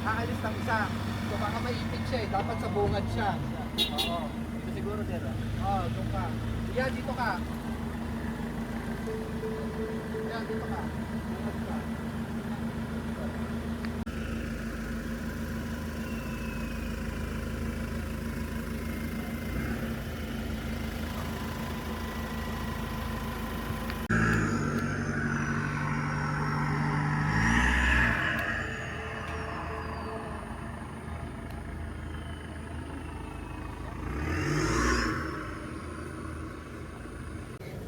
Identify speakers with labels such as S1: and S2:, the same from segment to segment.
S1: aalis ng isa. So baka maipit siya eh. Dapat sa bungad siya. Oo. Dito siguro dito. Oo, doon ka. Yan, dito ka. Yan, dito ka. Bungad ka.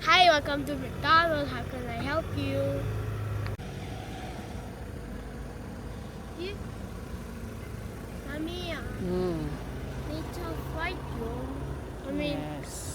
S2: Hi, welcome to McDonald's. How can I help you? You? Mami, need to fight you. I mean,
S3: Yes.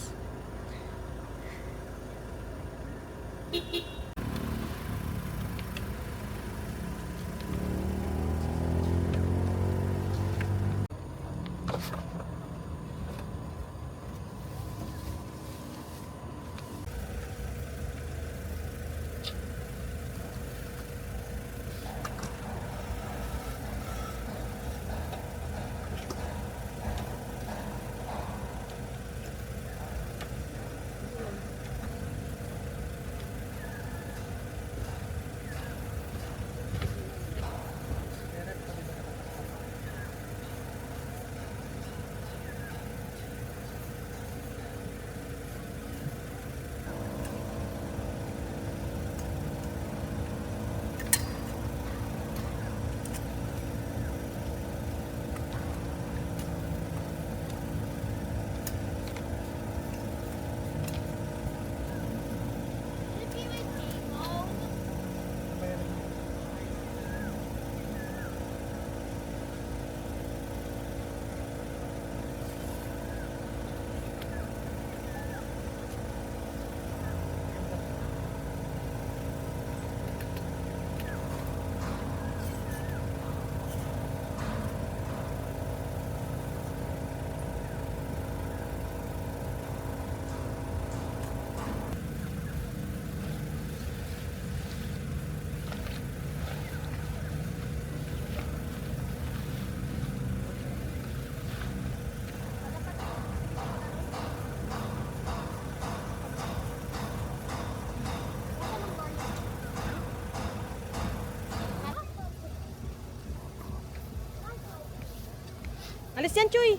S3: Alis yan, Chuy!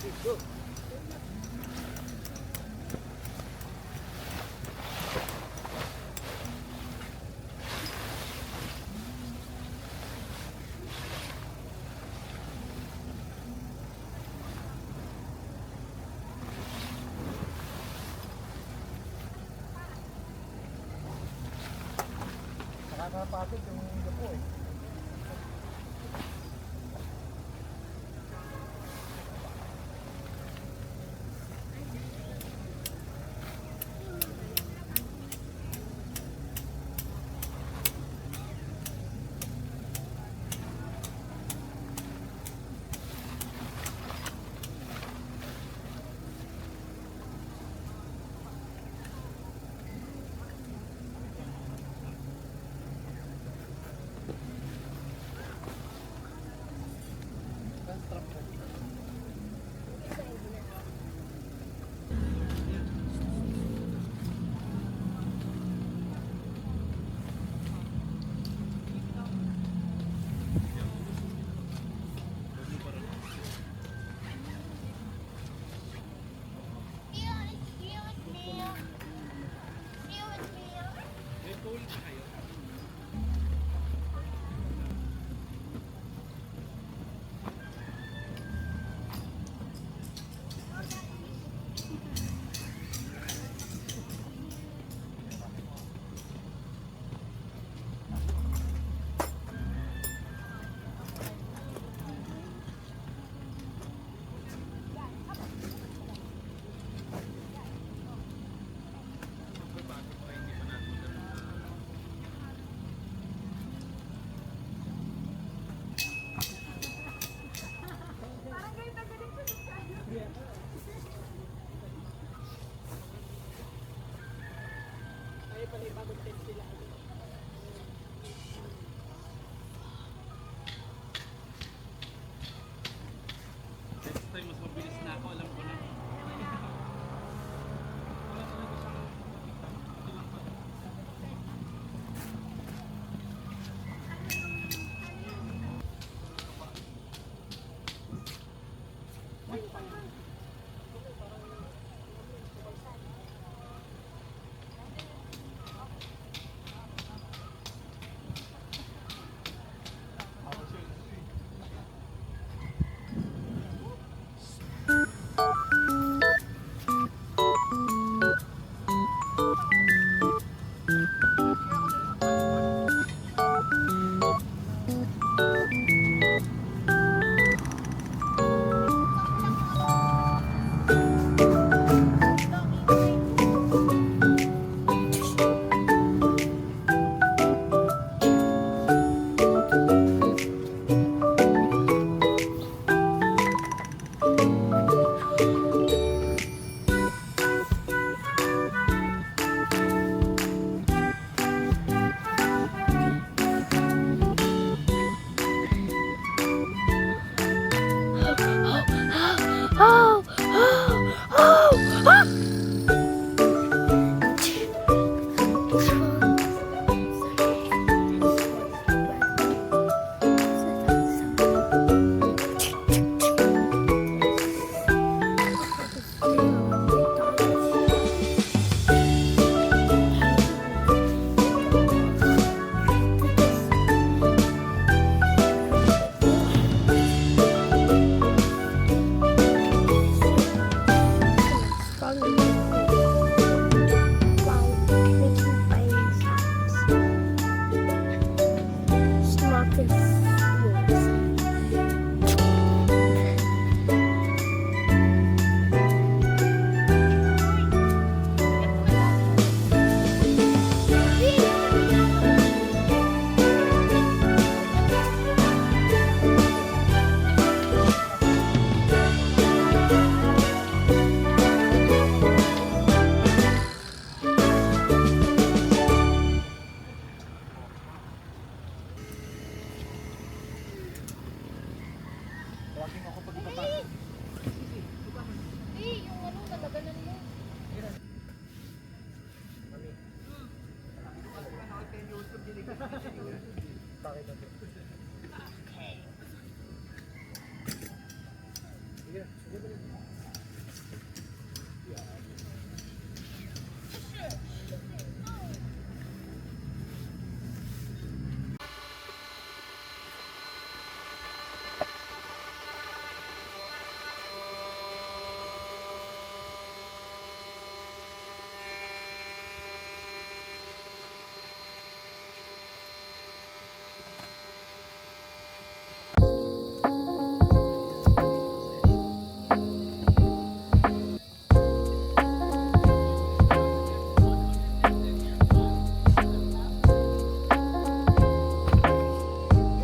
S1: Dito. Nakakapagod yung lupo eh.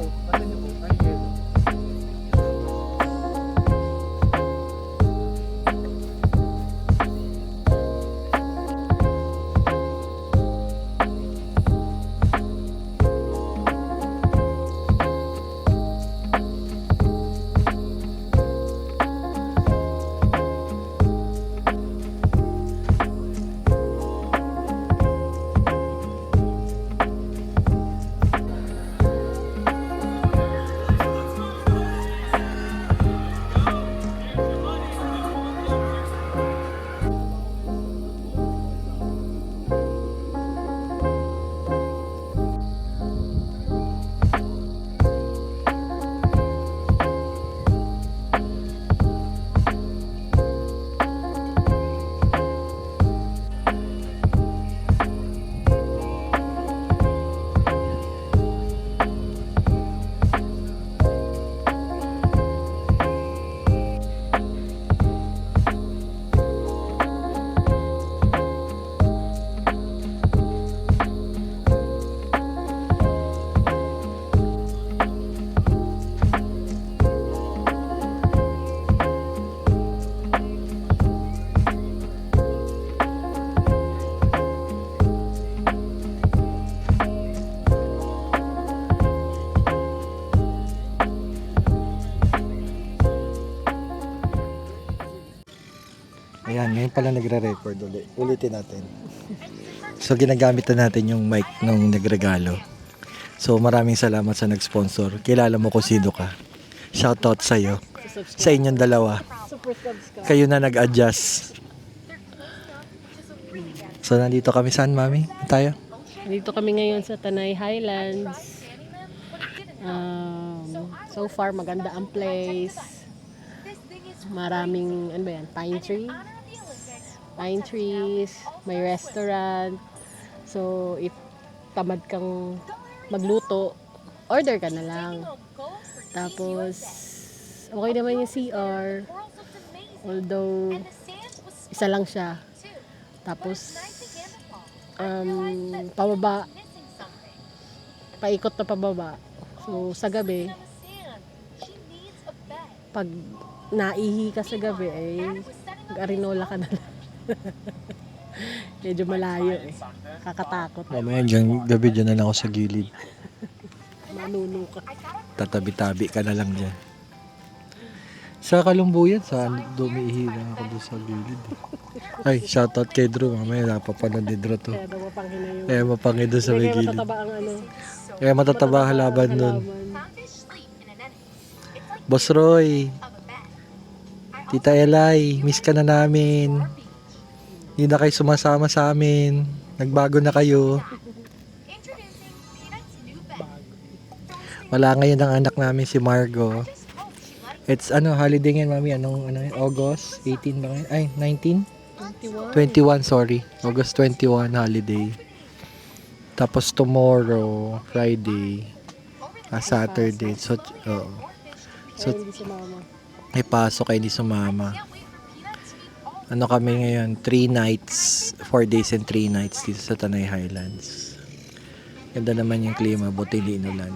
S1: Oh, ano niyo po? Ay, yelo. Ayan, ngayon pala nagre-record ulit. Ulitin natin. So, ginagamit na natin yung mic nung nagregalo. So, maraming salamat sa nag-sponsor. Kilala mo kung sino ka. Shoutout sa'yo. Sa inyong dalawa. Kayo na nag-adjust. So, nandito kami saan, Mami? Tayo?
S3: Dito kami ngayon sa Tanay Highlands. So far, maganda ang place. Maraming, ano ba yan, pine tree? Pine trees, may restaurant. So, if tamad kang magluto, order ka na lang. Tapos, okay naman yung CR. Although, isa lang siya. Tapos, pababa. Paikot na pababa. So, sa gabi, pag naihi ka sa gabi, ay mag-arinola ka na lang. Medyo malayo eh. Kakatakot.
S1: Mamaya dyan, gabi dyan na lang ako sa gilid.
S3: Manuno ka.
S1: Tatabi-tabi ka na lang dyan. Sa Kalumbuyan, saan dumiihi lang ako doon sa gilid. Ay, shoutout kay Drew. Mamaya napapanood ni Drew to.
S3: Kaya daw mapanghin na yung...
S1: Kaya mapangit doon sa may
S3: Kaya
S1: gilid.
S3: matataba ang ano.
S1: Kaya matataba halaban nun.
S3: halaman.
S1: Boss Roy, Tita Elay, miss ka na namin. Hindi na kayo sumasama sa amin. Nagbago na kayo. Wala ngayon ang anak namin si Margo. It's holiday ngayon, Mami. August 18 ba ngayon? Ay, 19? 21, sorry. August 21 holiday. Tapos tomorrow, Friday, Saturday. So,
S3: Kaya hindi si mama.
S1: may pasok kayo di sumama. Ano kami ngayon? 3 nights, 4 days and 3 nights dito sa Tanay Highlands. Ganda naman yung klima, buti di inulan.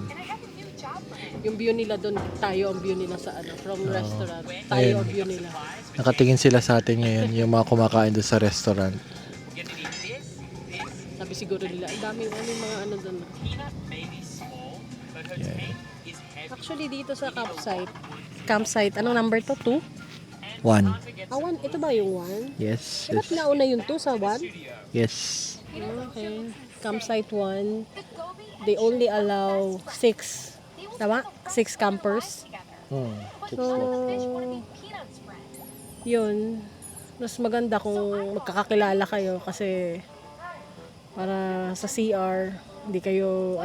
S3: Yung view nila doon, tayo ang view nila sa from restaurant. Tayo
S1: Ayun.
S3: ang view nila.
S1: Nakatingin sila sa atin ngayon, yung mga kumakain doon sa restaurant.
S3: Sabi siguro nila, ang daming mga ano doon.
S1: Yeah.
S3: Actually dito sa campsite, anong number to? 2?
S1: 1.
S3: Ah, 1. Ito ba yung 1?
S1: Yes.
S3: Ba't nauna yung 2 sa 1?
S1: Yes.
S3: Okay. Campsite 1, they only allow 6. Tama? 6 campers.
S1: Hmm.
S3: So, yun, mas maganda kung magkakakilala kayo kasi para sa CR, hindi kayo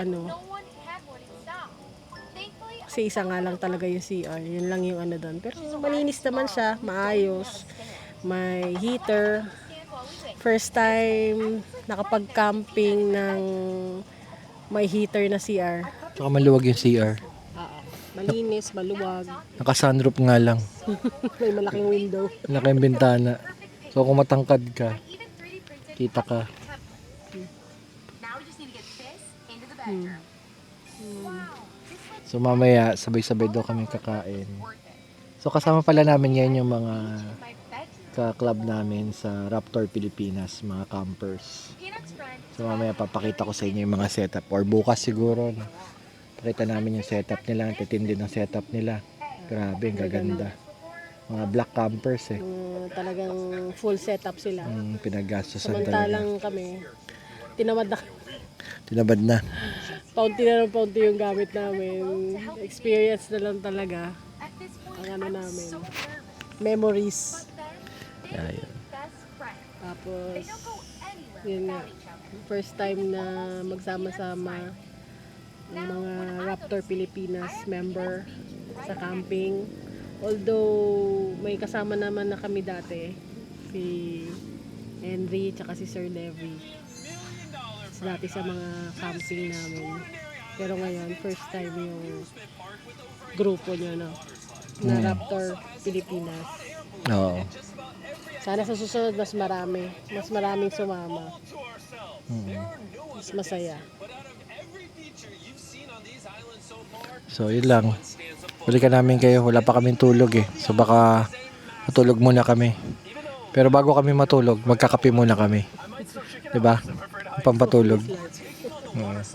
S3: kasi isa nga lang talaga yung CR, yun lang yung doon. Pero malinis naman siya, maayos, may heater. First time nakapag-camping ng may heater na CR.
S1: Tsaka maluwag yung CR.
S3: Malinis, maluwag,
S1: Naka-sunroof nga lang.
S3: may malaking window.
S1: Laki yung bintana. So kung matangkad ka, kita ka. So mamaya sabay-sabay daw kami kakain. So kasama pala namin ngayon yung mga ka-club namin sa Raptor Pilipinas, mga campers. So mamaya papakita ko sa inyo yung mga setup or bukas siguro. No? Pakita namin yung setup nila, titindi ng setup nila. Grabe, ang gaganda. Mga black campers eh.
S3: Talagang full setup sila.
S1: Pinaggastosan talaga.
S3: Samantalang kami, tinamad na,
S1: Tinabad na.
S3: paunti na ng paunti yung gamit namin. Experience na lang talaga ang namin. Memories.
S1: Yeah, yun.
S3: Tapos, yun nga, first time na magsama-sama ang mga Raptor Pilipinas member sa camping. Although, may kasama naman na kami dati, si Henry tsaka si Sir Levi. Dati sa mga camping namin. Pero ngayon, first time yung grupo nyo, no? Na Raptor Pilipinas.
S1: Oo.
S3: Sana sa susunod mas marami. Mas maraming sumama. Mas masaya.
S1: So, yun lang. Balikan namin kayo. Wala pa kaming tulog eh. So, baka matulog muna kami. Pero bago kami matulog, magkakape muna kami. 'Di ba? Pampatulog.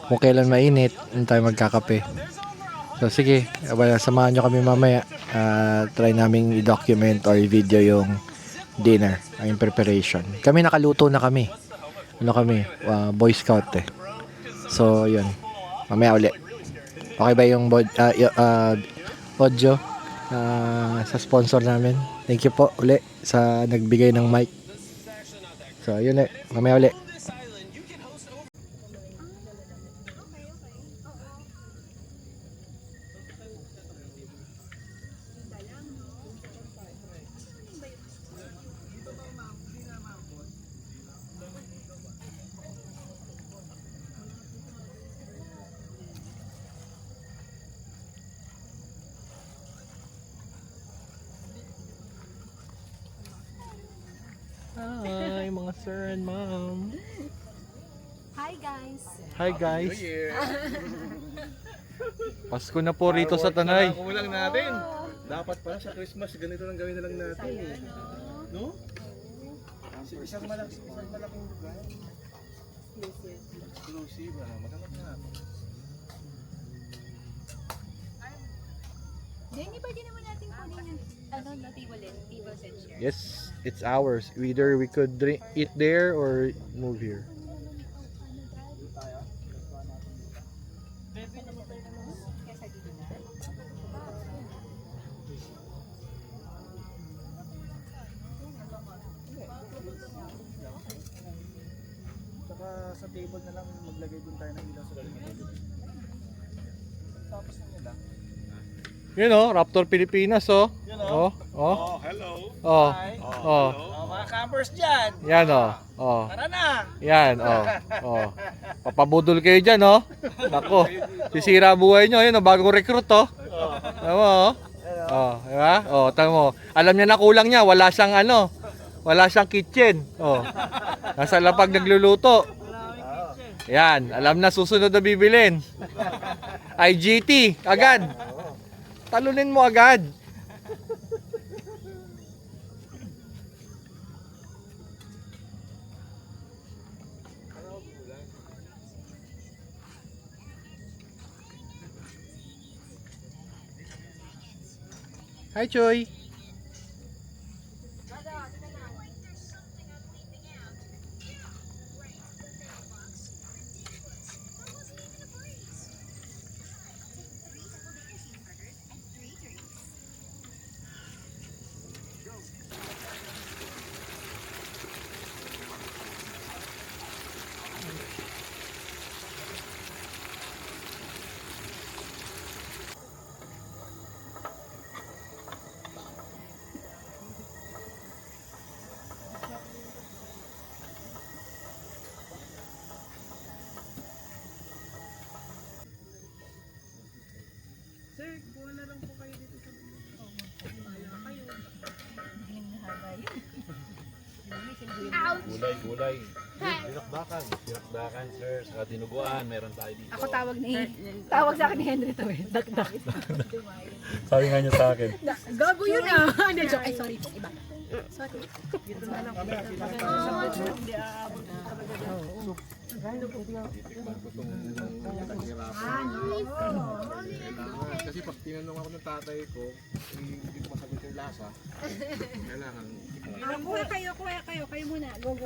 S1: Kung kailan mainit, hindi tayo magkakape. So, sige. Samahan nyo kami mamaya. Try namin i-document or i-video yung dinner, ang preparation. Kami nakaluto na kami. Boy Scout eh. So, yun. Mamaya uli. Okay ba yung audio sa sponsor namin? Thank you po uli sa nagbigay ng mic. So, yun eh. Mamaya uli. Hi, mga sir and ma'am.
S2: Hi guys.
S1: Hi, guys. Pasko na po rito sa Tanay.
S4: Kulang natin. Dapat pala sa Christmas, ganito lang gawin na lang natin. No? Isang malaking lugar. Exclusive. Maghanap na natin.
S2: Hindi pwede naman natin kunin yung table set share.
S1: Yes, it's ours. Either we could eat there or move here.
S4: Saka sa table na lang maglagay din tayo ng ilaw sa gilid. Tapos na nila.
S1: Yun oh, Raptor Pilipinas oh.
S4: Yun
S1: Oh, oh.
S4: Oh, hello.
S1: Oh.
S4: Hi.
S1: Oh.
S4: Mga campers dyan.
S1: Yan oh. Oh.
S4: Tara na.
S1: Yan oh. Oh. Papabudol kayo diyan oh. Nako. Sisira buhay nyo. Yun oh, bagong recruit oh. Tama oh. Oh, di ba? Oh, tama mo. Alam niya na kulang niya, wala siyang wala siyang kitchen. Oh. Nasa lapag nagluluto. Yan, alam na susunod na bibilin. IGT, agad. Talunin mo agad. Hi, Choy.
S4: Gulay. Dinakdakan, sir. Saka dinuguan, meron tayo dito.
S5: Ako tawag sa akin ni Henry to eh. Dakdak.
S1: Sabi nga niya sa akin.
S5: Gago yun ah. Hindi, joke. Ay, sorry po. Iba. Sorry.
S4: Kasi pag tinanong ako ng tatay ko, hindi ko masagot yung lasa. Kailangan.
S5: Kuha kayo. Kayo muna. Go.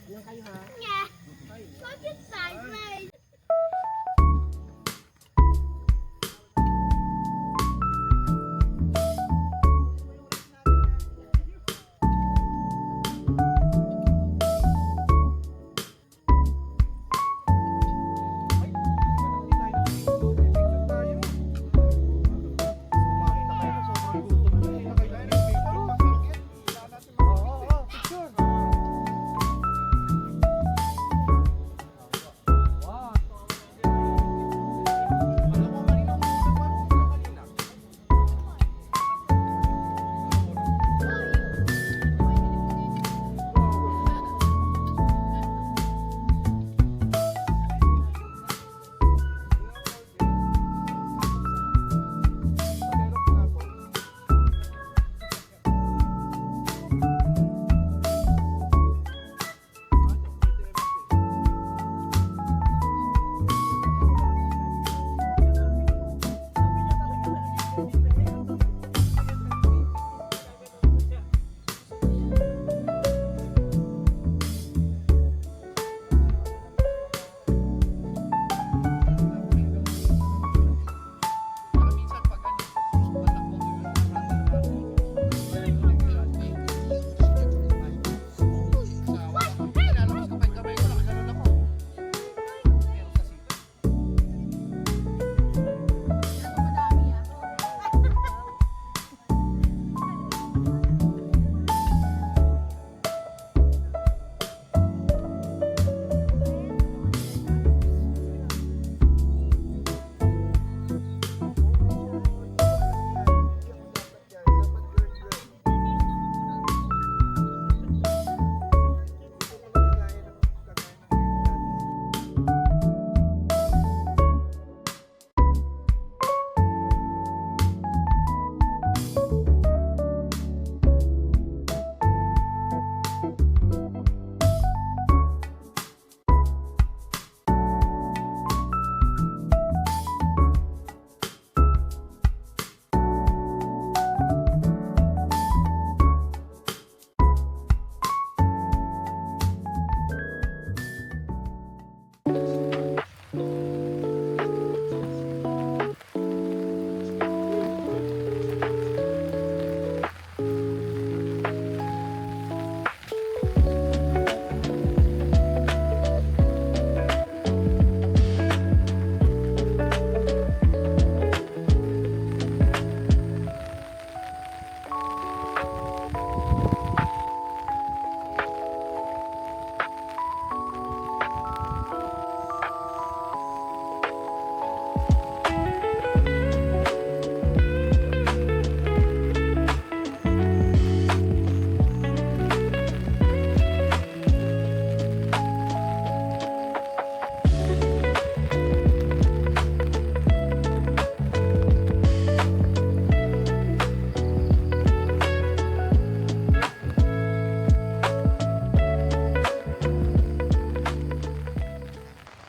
S5: Ilan kayo ha?
S2: Yeah. Look at sideways.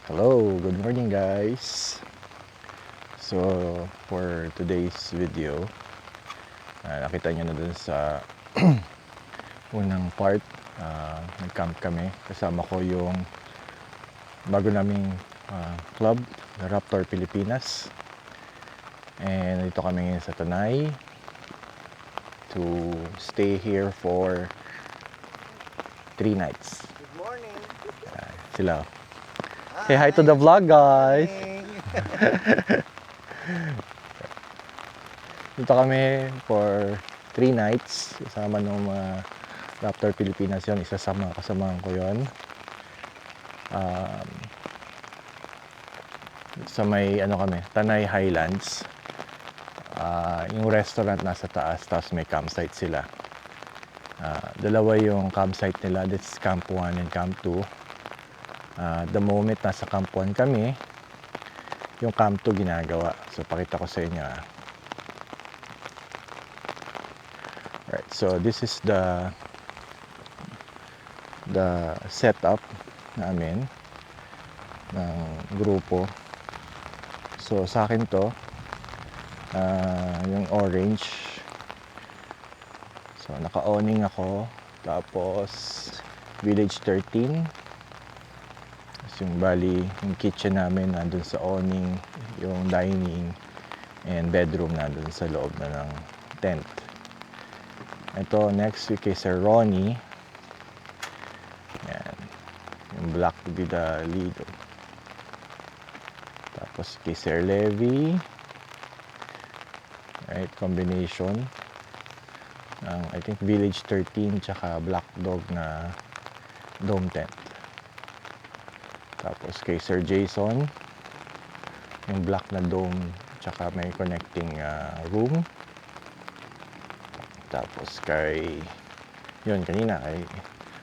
S1: Hello, good morning guys. So for today's video, nakita nyo na dun sa unang part, nag-camp kami. Kasama ko yung bago naming club, Raptor Pilipinas. And dito kami ngayon sa Tanay to stay here for 3 nights.
S4: Good morning.
S1: Sila. Say hi to the vlog, guys. Dito kami for 3 nights. Kasama ng mga Raptor Pilipinas yun. Isa sa mga kasamahan ko yun. Sa may ano kami, Tanay Highlands. Yung restaurant nasa taas, tapos may campsite sila. Dalawa yung campsite nila, that's Camp 1 and Camp 2. The moment nasa Camp 1 kami, yung Camp 2 ginagawa. So pakita ko sa inyo. Right, so this is the setup namin ng grupo. So sa akin to, yung orange. So naka-awning ako, tapos Village 13. Tapos yung bali, yung kitchen namin nandun sa awning, yung dining and bedroom nandun sa loob na ng tent. Ito next week kay Sir Ronnie. Yan. Yung black to be the leader. Tapos kay Sir Levi. Right, combination ng I think Village 13 tsaka Black Dog na dome tent. Tapos kay Sir Jason, yung black na dome tsaka may connecting room. Tapos kay yun kanina kay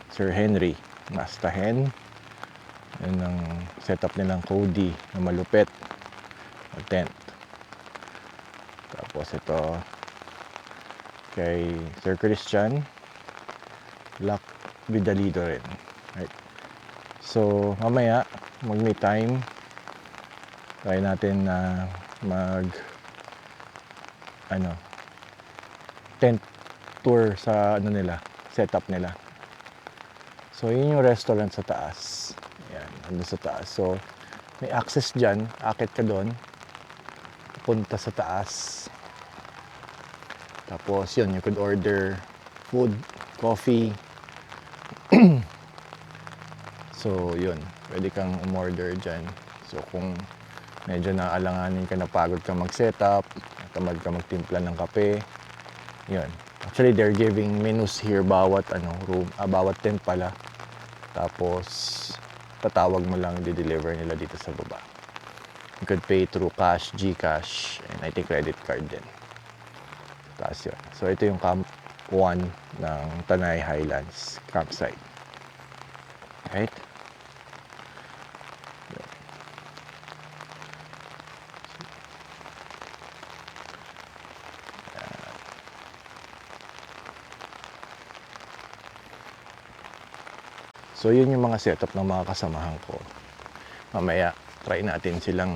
S1: Sir Henry, Masta Hen. Yun ang setup nilang Cody na malupit na tent. Tapos ito kay Sir Christian, Black Vidalido rin. Right. So mamaya mag may time try natin na tent tour sa nila, setup nila. So yun yung restaurant sa taas. Yan, nandun sa taas. So may access dyan, akit ka doon, punta sa taas. Tapos yun, you could order food, coffee. So yun, pwede kang umorder dyan. So kung medyo naalanganin ka, napagod ka mag-setup, tamad ka magtimpla ng kape, yun. Actually, they're giving menus here bawat room, bawat tent pala. Tapos tatawag mo lang, di-deliver nila dito sa baba. You could pay through cash, GCash, and I think credit card din. Tapos yun. So ito yung Camp 1 ng Tanay Highlands campsite. Right? So yun yung mga setup ng mga kasamahan ko. Mamaya try natin silang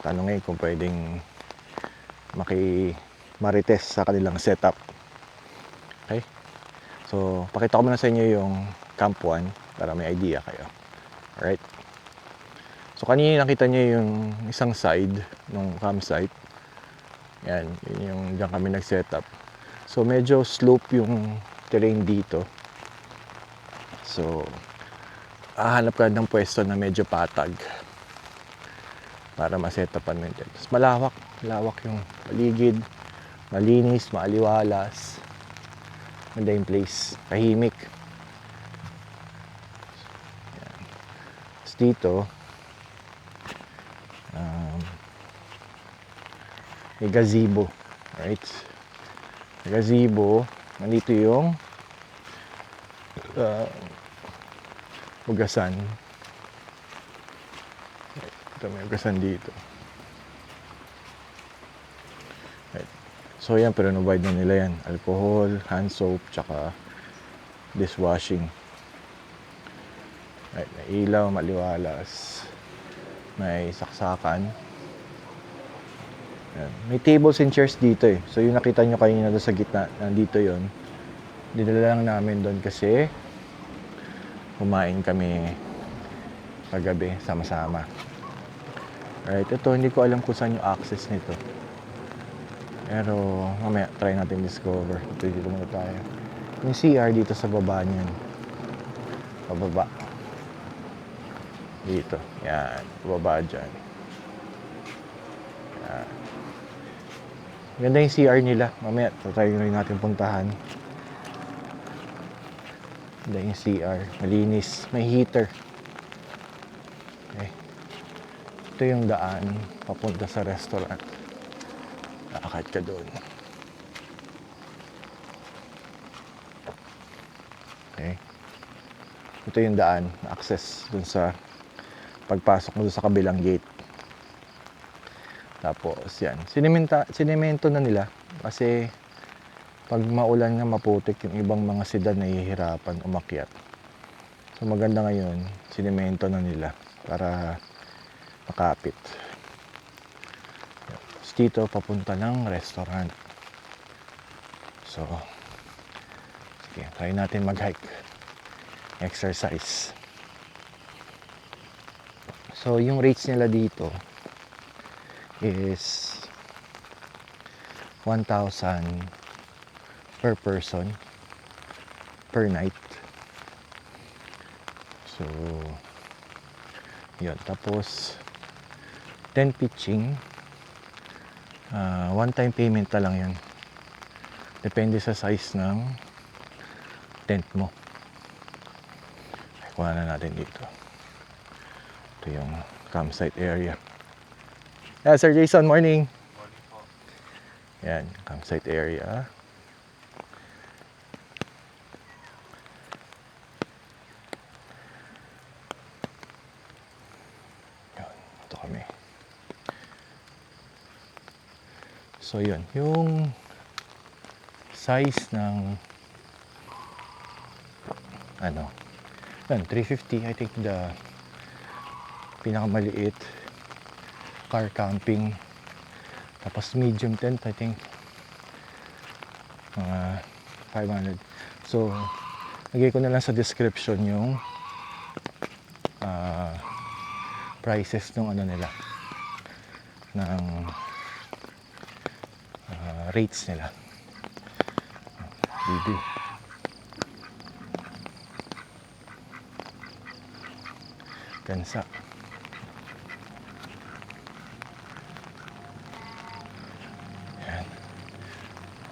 S1: tanungin kung pwedeng marites sa kanilang setup. Okay? So pakita ko muna sa inyo yung Camp 1 para may idea kayo. Alright? So kanina nakita niyo yung isang side ng campsite. Yan, yun yung diyan kami nag-setup. So medyo slope yung terrain dito. So, hahanap ka ng pwesto na medyo patag para masetapan mo yun. Tapos malawak yung paligid, malinis, maaliwalas. Ganda yung place, tahimik. Yan. Tapos dito, may gazebo. Right? May gazebo, nandito yung ugasan. Ito may ugasan dito. Right. So yan, pero no-provide na nila yan. Alcohol, hand soap, tsaka dishwashing. Right. May ilaw, maliwalas. May saksakan. Yan. May tables and chairs dito eh. So yung nakita nyo kanina doon sa gitna, nandito yon. Dinala lang namin doon kasi kumain kami kagabi sama-sama. Alright, ito hindi ko alam kung saan yung access nito. Pero mamaya try natin discover. Ito dito muna tayo. Yung CR dito sa baba niyan. Pababa. Dito. Yan. Pababa dyan. Yan. Ganda yung CR nila. Mamaya try rin natin puntahan. Ganda yung CR. Malinis. May heater. Okay. Ito yung daan papunta sa restaurant. Akit ka doon. Okay. Ito yung daan, access dun sa pagpasok mo dun sa kabilang gate. Tapos yan, sinemento na nila kasi pag maulan nga maputik yung ibang mga sedan nahihirapan umakyat. So maganda ngayon, sinemento na nila para makapit. Tapos dito papunta ng restaurant. So sige, try natin mag-hike. Exercise. So yung rates nila dito is 1,000 per person per night. So yun, tapos 10 pitching, one time payment na lang yan, depende sa size ng tent mo. Kuha na natin dito. Ito yung campsite area. Yeah, Sir Jason, morning.
S4: Morning po.
S1: Yan, campsite area. Yan, ito kami. So yun, yung size ng ano, yan, 350, I think the pinakamaliit car camping. Tapos medium tent, I think mga 500. So lagay ko na lang sa description yung prices ng ano nila, ng rates nila. Bibi. Gansa. Yan.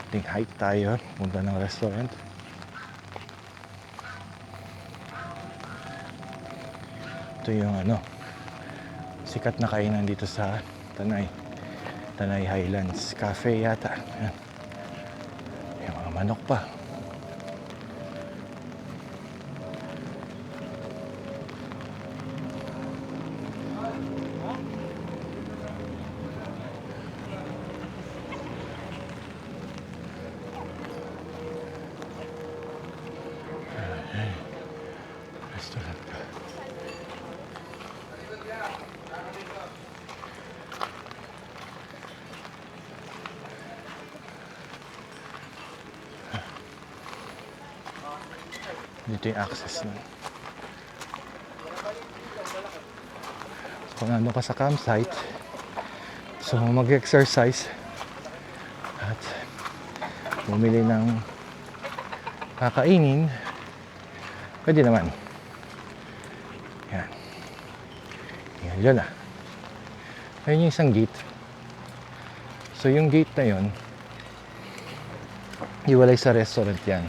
S1: Ating hike tayo. Punta ng restaurant. Ito yung ano, sikat na kainan dito sa Tanay. Tanay Highlands Cafe yata. Yan. Yung mga manok pa. Restaurant ka. Dito yung access na. So, kung nandun ka sa campsite, so mag-exercise at bumili ng kakainin, pwede naman. Yan. Yan, yun na. Ayun yung isang gate. So yung gate na yun, iwalay sa restaurant yan.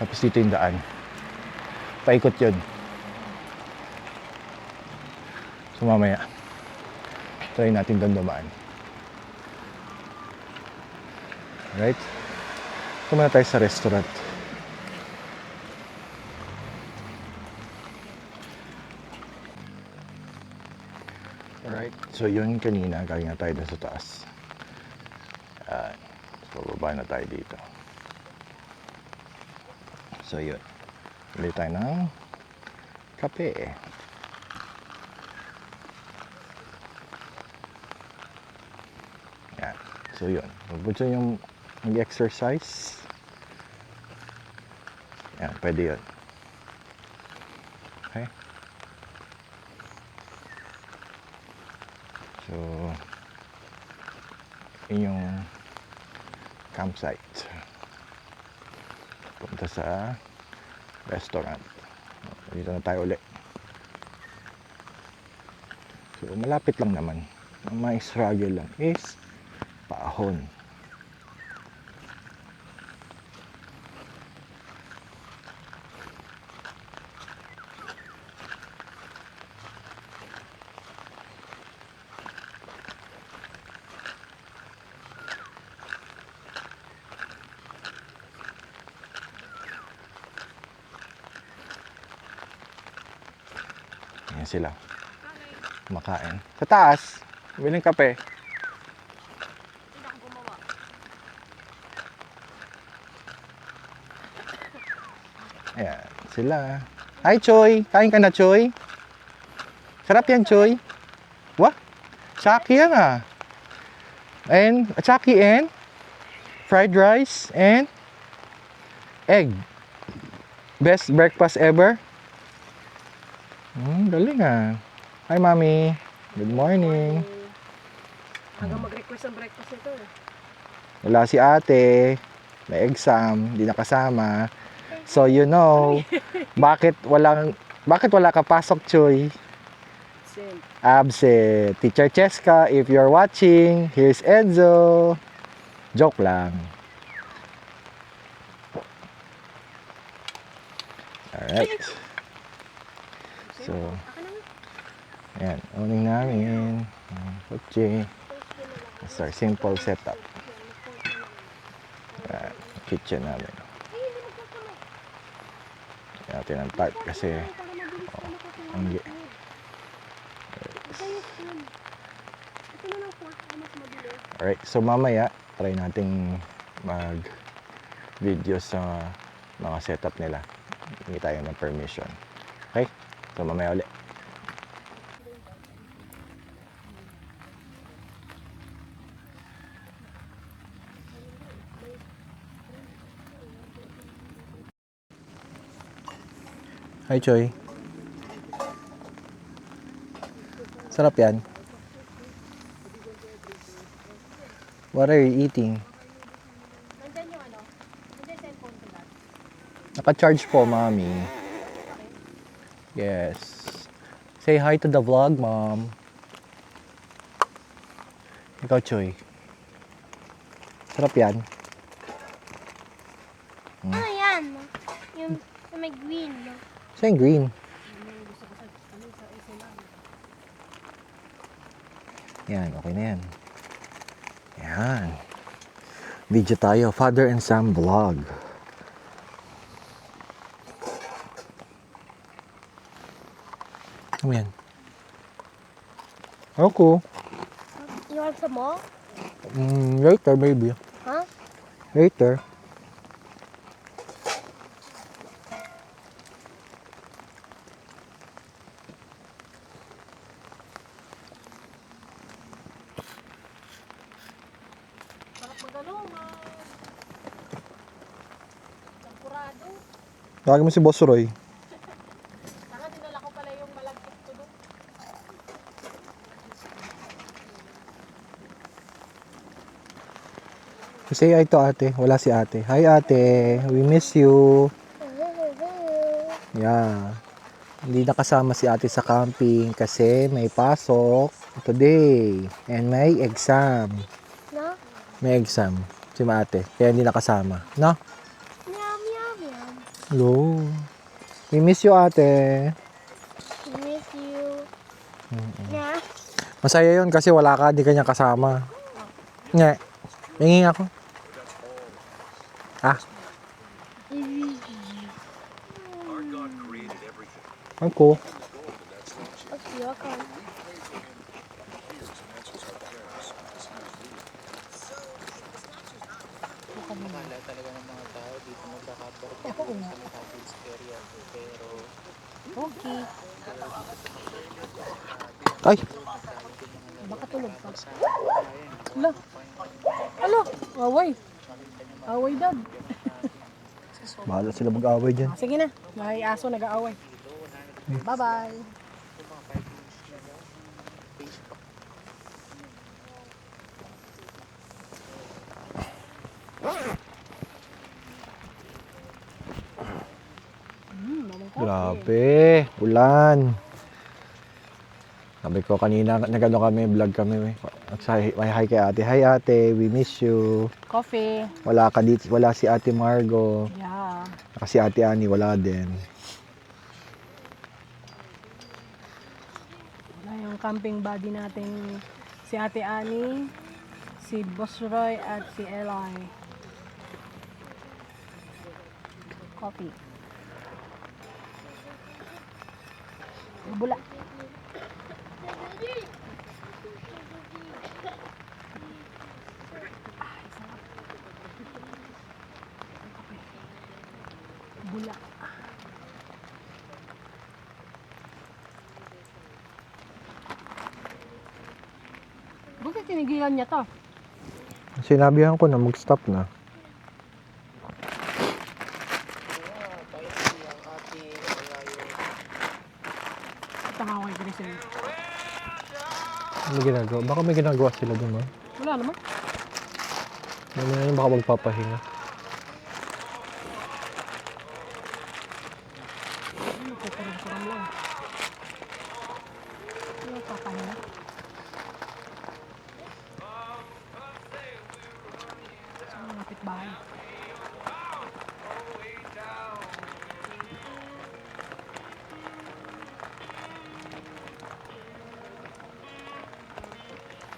S1: Tapos dito yung daan. Paikot yun. So mamaya, try natin doon dumaan. Alright? Kumana tayo sa restaurant. Alright, so yun kanina, galing na tayo dun sa taas. So baba na tayo dito. So yun, bili tayo ng kape. Yan, so yun, gusto yung mag-exercise, yan, pwede yun. Okay. So yun yung campsite. Punta sa restaurant. Dito na tayo ulit. So malapit lang naman. Ang may struggle lang is paahon. Yan sila. Kumakain. Sa taas, biling kape. Ayan, sila. Hi, Choy! Kain ka na, Choy? Sarap yan, Choy. Wah! Saki yan ah. And, saki and fried rice and egg. Best breakfast ever. Galing ah. Hi, Mami. Good morning.
S3: Hanggang mag-request ang breakfast nito eh.
S1: Wala si ate. May exam. Hindi nakasama. So, you know, bakit wala ka pasok, Choy?
S3: Same.
S1: Absent. Teacher Cheska, if you're watching, here's Enzo. Joke lang. Alright. So, ayan. Owning namin. Kotse. That's our simple setup. Ayan. Kitchen namin. Ayan natin ang tarp kasi ang alright, so mamaya try nating mag video sa mga setup nila. Hindi tayo ng permission. Okay? So mamaya ulit. Hi, Choy. Sarap yan. What are you eating?
S2: Nandyan yung ano? Nandyan yung cellphone ko na.
S1: Naka-charge po, Mami. Yes. Say hi to the vlog, Mom. Ikaw, Choy. Sarap yan.
S2: Ano yan? Yung may green, no?
S1: Saan yung green? Yan, okay na yan. Yan. Video tayo. Father and Sam vlog. Ano yan? Ako.
S2: You want some more?
S1: Later, maybe.
S2: Huh?
S1: Later.
S3: Sarap magalungan. Sampurado.
S1: Tawagin mo si Boss Roy.
S3: Tanga, dinala ko pala yung malagkit ko doon.
S1: Say hi to ate. Wala si ate. Hi ate. We miss you. Yeah. Hindi nakasama si ate sa camping kasi may pasok today. And may exam.
S2: No?
S1: May exam si ate. Kaya hindi nakasama. No?
S2: Meow, meow, meow.
S1: Hello. We miss you ate.
S2: Miss you. Yeah.
S1: Masaya yun kasi wala ka. Di kanya kasama. Nga. Hinging ako. Ah. Ako.
S2: Okay, welcome.
S3: Okay.
S1: Ay.
S3: Baka tulog pa. Hala. Hala. Away. Away dad.
S1: Bahala sila mag-away dyan.
S3: Sige na. May aso nag-aaway. Bye-bye.
S1: Grabe. Ulan. Sabi ko kanina, nagano kami, vlog kami. May hi kay ate. Hi ate, we miss you.
S3: Coffee.
S1: Wala ka dito, wala si ate Margo.
S3: Yeah.
S1: Kasi ate Ani, wala din.
S3: Wala yung camping buddy natin. Si Ate Ani, si Boss Roy, at si Eli. Coffee. Bula. Bakit tinigilan niya to?
S1: Sinabihan ko na mag-stop na.
S3: Tama ko kay Grisel.
S1: Ano ginagawa? Baka may ginagawa sila dun, ha?
S3: Wala naman.
S1: Ano na yun, baka magpapahinga.
S3: Kukurang-kurang lang. Ano papahinga? Sa mga kapitbahay.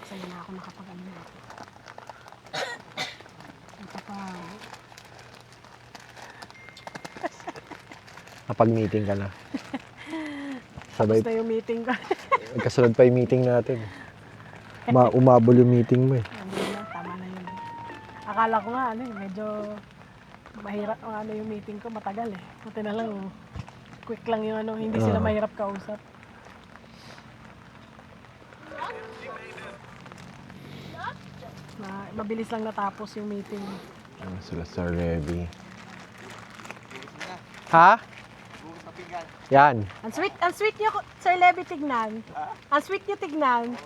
S3: Sa'yo na ako nakapag-ano na.
S1: Napag-meeting ka na. Sabay,
S3: Tapos na yung meeting ko.
S1: kasunod pa yung meeting natin. Umabol yung meeting mo eh.
S3: Hindi na, tama na yun. Akala ko nga, medyo mahirap yung meeting ko, matagal eh. Buti na lang, quick lang yung hindi sila mahirap kausap. Mabilis lang natapos yung meeting.
S1: Ano sila sa Revi? Ha? Yan.
S3: Ang sweet niyo, Sir Levy, tignan. Ang sweet niyo tignan.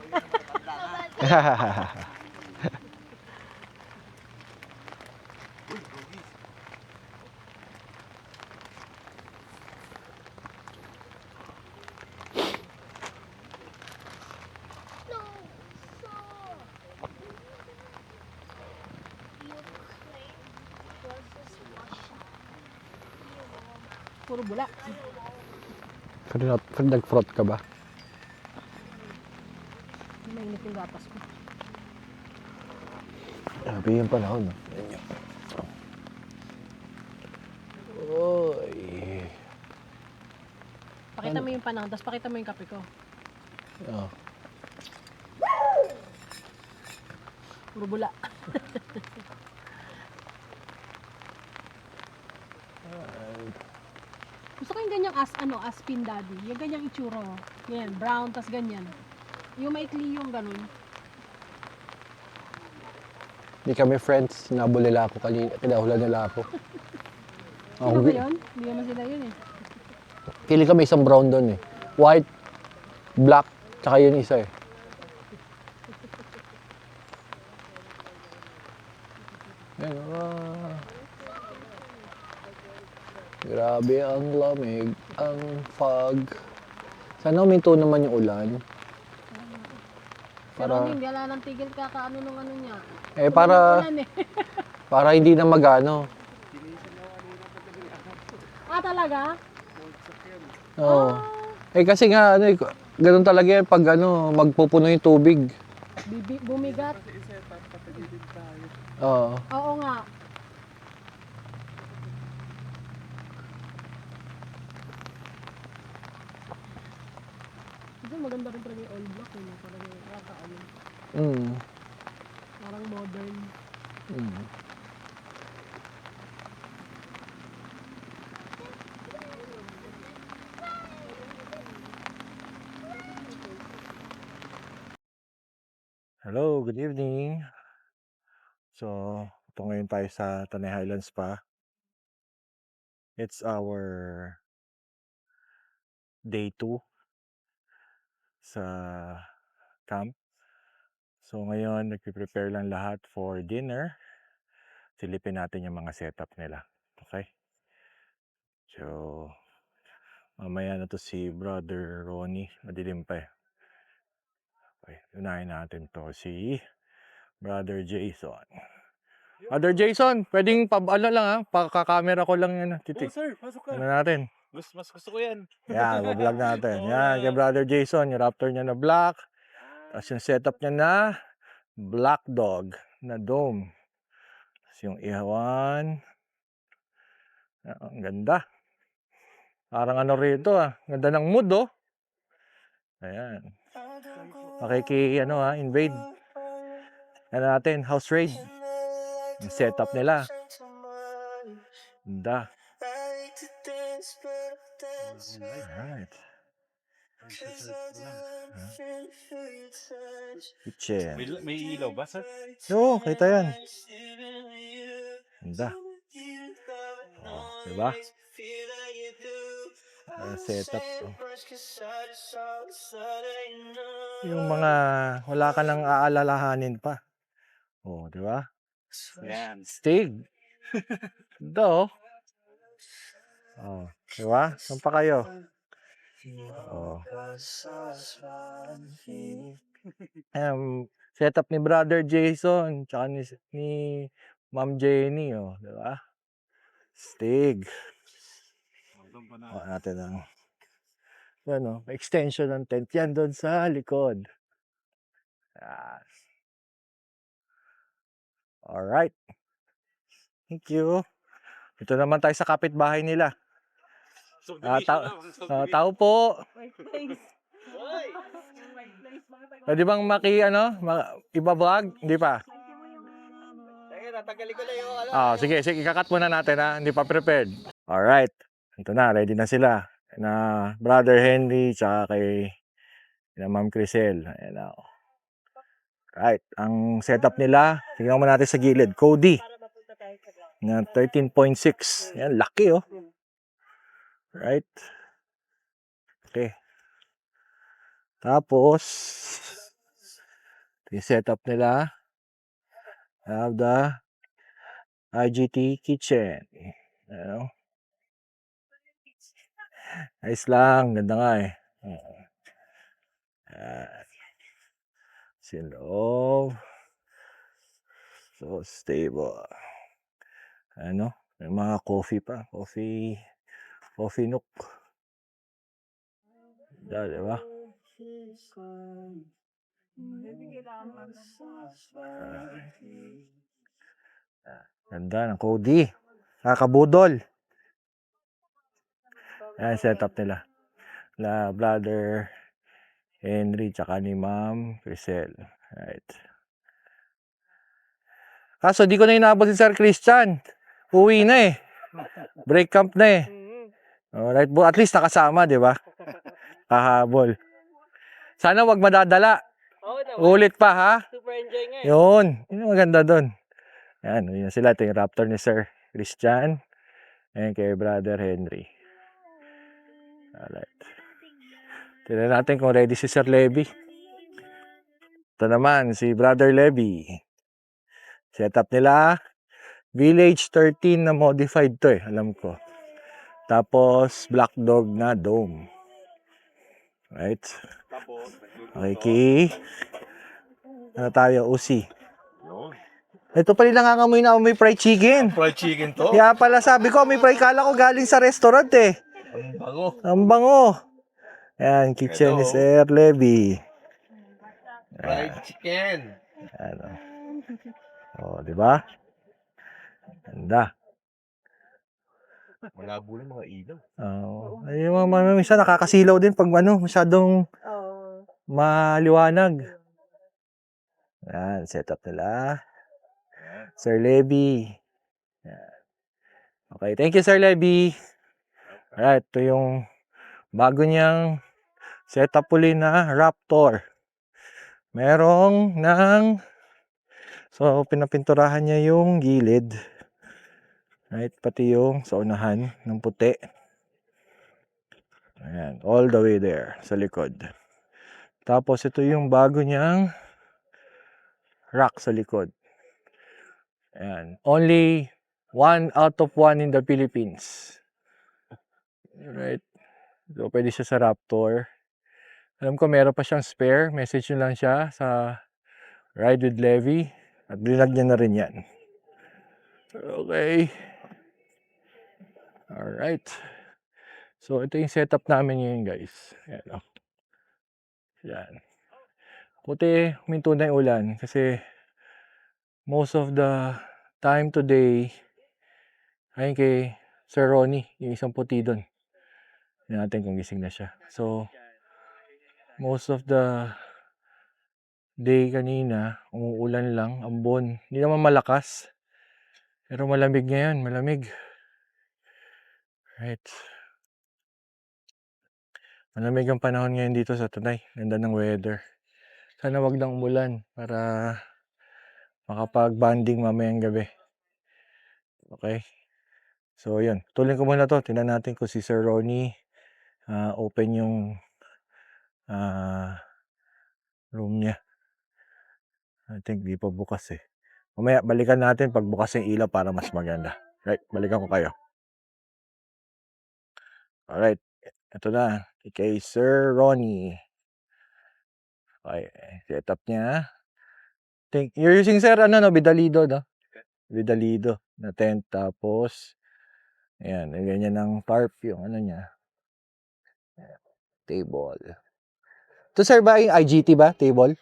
S3: Puro bula.
S1: Nag-frot ka ba?
S3: Mainit yung gatas ko.
S1: Sabi yung panahon. Oy.
S3: Pakita mo yung panahon, tapos pakita mo yung kape ko.
S1: Oh.
S3: Puro bula. Gusto ko yung ganyang aspin daddy. Yung ganyang itsura. Yan, brown, tas ganyan. Yung maikli yung ganun.
S1: Hindi kami friends. Sinabol nila ako kanina. Tinahulan nila ako.
S3: Sino ba yun? Hindi naman sila yun eh.
S1: Pili kami isang brown doon eh. White, black, tsaka yun isa eh. Yan, grabe ang lamig, ang fog. Sana huminto naman yung ulan.
S3: Pero hindi, wala nang tigil kakaano nung ano niya.
S1: Eh para
S3: Ulan eh.
S1: para hindi na magano.
S3: Talaga?
S1: Oo. Eh kasi nga ganun talaga yan pag magpupuno yung tubig.
S3: Bumigat.
S1: Oo.
S3: Oo nga. Ito maganda rin talaga yung all black eh. Parang nakakaano.
S1: Mm.
S3: Parang modern.
S1: Mm. Hello, good evening. So, ito ngayon tayo sa Tanay Highlands pa. It's our day 2 sa camp. So, ngayon, nagpe-prepare lang lahat for dinner. Silipin natin yung mga setup nila. Okay? So, mamaya na to si Brother Ronnie. Madilim pa eh. Okay, unahin natin to si Brother Jason. Brother Jason, pwedeng lang ha? Pakakamera ko lang yan. Titik.
S4: Sir, pasok ka.
S1: Ano natin?
S4: Mas gusto ko yan.
S1: Yan, vlog natin. Yan, kay Brother Jason, yung Raptor niya na black. Tapos yung setup niya na Black Dog na dome. Tapos yung ihawan. Ang ganda. Parang rito Ganda ng mood Ayan. Invade. Natin, house raid. Yung setup nila. Ganda. Alright. Kitchen.
S4: May ilaw ba sa?
S1: Oo, kita yan. Ganda. Diba? Setup to. Yung mga wala ka nang aalalahanin pa. Oh, di ba?
S4: Yan.
S1: Stig. Ganda oh. Oh, di ba? Saan pa kayo? Oh. Setup ni Brother Jason tsaka ni Ma'am Jenny, oh, di ba? Stig. Oh, natin ang ano, extension ng tent yan doon sa likod. Yes. Alright. Thank you. Ito naman tayo sa kapitbahay nila. Tao po. Pwede bang iba-vlog? Hindi pa. Sige, ikakat muna natin ha. Hindi pa prepared. Alright. Ito na, ready na sila. Na Brother Henry tsaka kay Ma'am Crisel. Ayan na. Right, ang setup nila, tingnan mo natin sa gilid, Cody na 13.6. Yan, laki oh. Right. Okay. Tapos yung setup nila, have the IGT kitchen. Ano? Nice lang, ganda nga eh. Siloob. So stable. Ano? May mga coffee pa. Coffee nook. Diba? Ganda ng Cody. Kakabudol. Ayan, setup nila. Na Brother Henry tsaka ni Ma'am Crisel. Right. Kaso di ko na inabot si Sir Christian. Uwi na eh. Break camp na eh. Alright, at least nakasama, di ba? Kahabol. Sana wag madadala. Ulit pa ha.
S3: Super enjoy nga
S1: Yun. Yun ang maganda doon. Yan, yun sila. Ito yung Raptor ni Sir Christian. And kay Brother Henry. Alright. Tignan natin kung ready si Sir Levy. Ito naman, si Brother Levy. Setup nila, Village 13 na modified to eh, alam ko. Tapos, Black Dog na dome. Right? Okay. Ano tayo? Uzi. Ito pala nangangamoy na may fried chicken.
S4: Fried chicken to?
S1: Kaya pala sabi ko, may fried kala ko galing sa restaurant eh.
S4: Ang bango.
S1: Ang bango. Yan, kitchen ni Sir Levy.
S4: Fried chicken.
S1: Ano. Oh, di ba? Ganda.
S4: Malabo lang mga ilaw.
S1: Oh, ay mga minsan nakakasilaw din pag masyadong maliwanag. Yan, setup nila. Sir Levy. Yan. Okay, thank you Sir Levy. Alright, ito yung bago niyang setup uli na Raptor. Merong so pinapinturahan niya yung gilid. Right, pati yung sa unahan ng puti. Ayan, all the way there sa likod. Tapos ito yung bago niyang rack sa likod. Ayan, only 1 out of 1 in the Philippines. Right. So pwede siya sa Raptor. Alam ko meron pa siyang spare. Message nyo lang siya sa Ride with Levy. At binag niya na rin yan. Okay. Alright. So, ito yung setup namin ngayon, guys. Ayan, oh. Yan. Puti, huminto na yung ulan. Kasi, most of the time today, ayun kay Sir Ronnie, yung isang puti doon. Hindi natin kung gising na siya. So, most of the day kanina, umuulan lang, ambon. Hindi naman malakas. Pero malamig ngayon, malamig. Right. Malamig ang panahon ngayon dito sa Tanay. Ganda ng weather. Sana wag lang umulan para makapag-bonding mamayang gabi. Okay? So, yun. Tuloy ko muna to. Tingnan natin kung si Sir Ronnie open yung room niya. I think di pa bukas eh. Mamaya, balikan natin pag bukas yung ilaw para mas maganda. Right? Balikan ko kayo. Alright. Ito na. Kay Sir Ronnie. Okay. Setup niya. Think, you're using, sir, ano, no? Vidalido, no? Vidalido na tent. Tapos, ayan. Ganyan ng tarp yung ano niya. Table. Ito, sir, ba yung IGT ba? Table?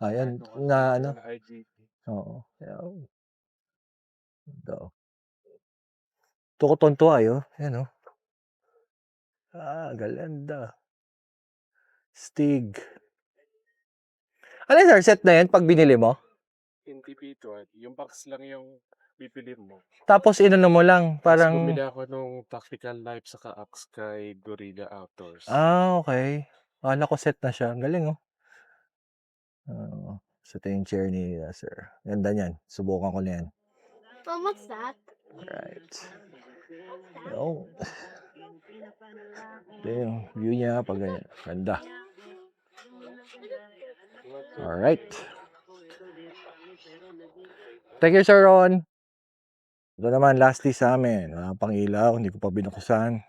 S1: Ayan. Na ano? Oo. Ayan. Ito. Ito ko tonto ayo. Ayan, oh. Galanda. Stig. Ano sir, set na yan pag binili mo?
S6: Individual. Yung box lang yung bibili mo.
S1: Tapos inano mo lang,
S6: Tapos
S1: parang...
S6: bumili ako nung Tactical Life saka Axe kay Gorilla Outdoors.
S1: Okay. Akala ko set na siya. Ang galing, oh. So, ito yung chair ni sir. Ganda niyan. Subukan ko na yan.
S2: Mom, what's that?
S1: Right. Oh. Ito yung view niya pag ganyan. Ganda. Alright. Thank you, Sir Ron. Ito naman, lastly sa amin. Wala pang ilaw. Hindi ko pa binuksan.